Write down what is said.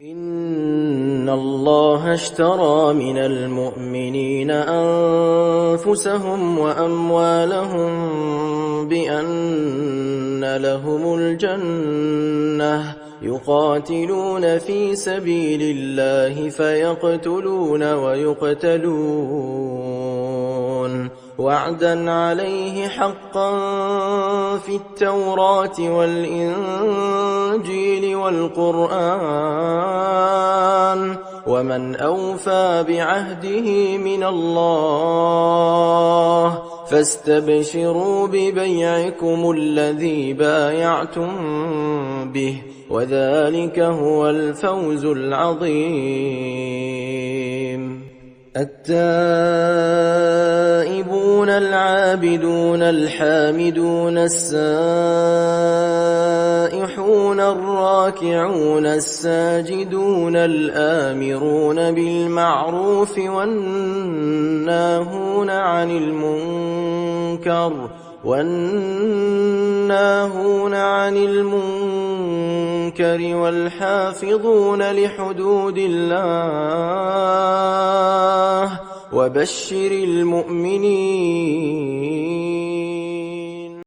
إن الله اشترى من المؤمنين أنفسهم وأموالهم بأن لهم الجنة يقاتلون في سبيل الله فيقتلون ويقتلون وعدا عليه حقا في التوراة والإنجيل والقرآن ومن أوفى بعهده من الله فاستبشروا ببيعكم الذي بايعتم به وذلك هو الفوز العظيم. التائبون العابدون الحامدون السائحون الراكعون الساجدون الآمرون بالمعروف والناهون عن المنكر والحافظون لحدود الله وبشر المؤمنين.